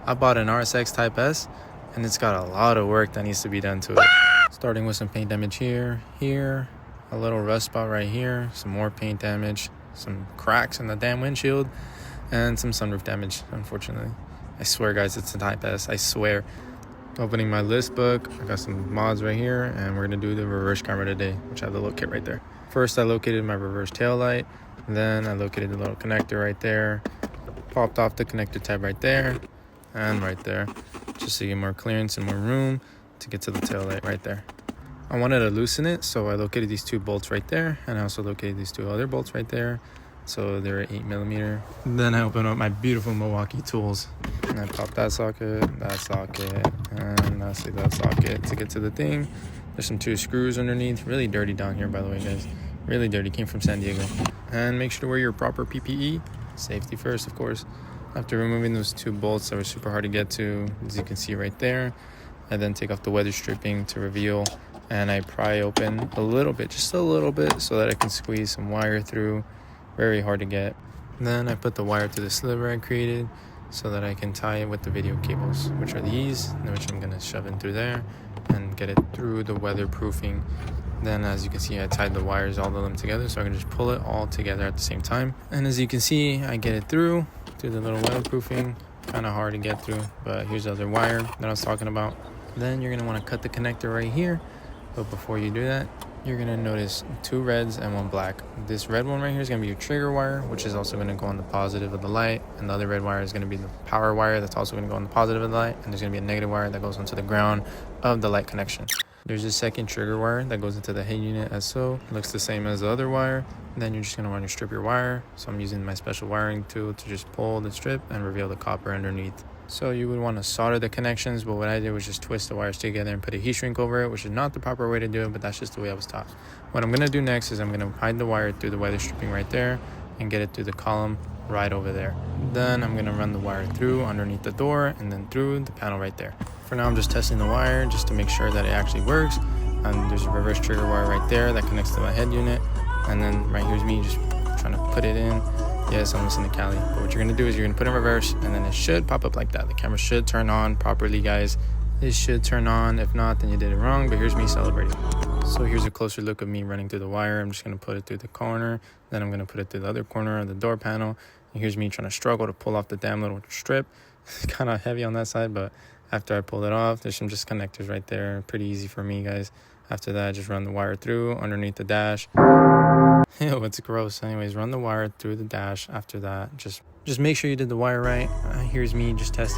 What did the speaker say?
I bought an RSX Type S, and it's got a lot of work that needs to be done to it. Starting with some paint damage here, a little rust spot right here, some more paint damage, some cracks in the damn windshield, and some sunroof damage, unfortunately. I swear, guys, it's a Type S. I swear. Opening my list book, I got some mods right here, and we're going to do the reverse camera today, which I have the little kit right there. First, I located my reverse tail light. Then I located the little connector right there. Popped off the connector tab right there and right there, just to get more clearance and more room to get to the tail light right there. I wanted to loosen it, so I located these two bolts right there, and I also located these two other bolts right there, so they're 8mm. Then I opened up my beautiful Milwaukee tools, and I popped that socket, and lastly that socket to get to the thing. There's some 2 screws underneath. Really dirty down here, by the way, guys. Really dirty. Came from San Diego. And make sure to wear your proper PPE. Safety first, of course. After removing those 2 bolts that were super hard to get to, as you can see right there, I then take off the weather stripping to reveal, and I pry open a little bit, just a little bit, so that I can squeeze some wire through. Very hard to get. Then I put the wire to the sliver I created so that I can tie it with the video cables, which are these, which I'm going to shove in through there and get it through the weatherproofing. Then, as you can see, I tied the wires, all of them together, so I can just pull it all together at the same time. And as you can see, I get it through the little weatherproofing. Kind of hard to get through, but here's the other wire that I was talking about. Then you're going to want to cut the connector right here. But before you do that, you're going to notice 2 reds and 1 black. This red one right here is going to be your trigger wire, which is also going to go on the positive of the light. And the other red wire is going to be the power wire that's also going to go on the positive of the light. And there's going to be a negative wire that goes onto the ground of the light connection. There's a second trigger wire that goes into the head unit as so. It looks the same as the other wire. And then you're just going to want to strip your wire. So I'm using my special wiring tool to just pull the strip and reveal the copper underneath. So you would want to solder the connections, but what I did was just twist the wires together and put a heat shrink over it, which is not the proper way to do it, but that's just the way I was taught. What I'm going to do next is I'm going to hide the wire through the weather stripping right there and get it through the column right over there. Then I'm going to run the wire through underneath the door and then through the panel right there. For now, I'm just testing the wire just to make sure that it actually works. And there's a reverse trigger wire right there that connects to my head unit. And then right here's me just trying to put it in. Yes, I'm missing the Cali. But what you're going to do is you're going to put it in reverse, and then it should pop up like that. The camera should turn on properly, guys. It should turn on. If not, then you did it wrong. But here's me celebrating. So here's a closer look of me running through the wire. I'm just going to put it through the corner. Then I'm going to put it through the other corner of the door panel. And here's me trying to struggle to pull off the damn little strip. It's kind of heavy on that side, but after I pulled it off, there's some just connectors right there. Pretty easy for me, guys. After that, just run the wire through underneath the dash. Ew, it's gross. Anyways, run the wire through the dash. After that, just make sure you did the wire right. Here's me just testing.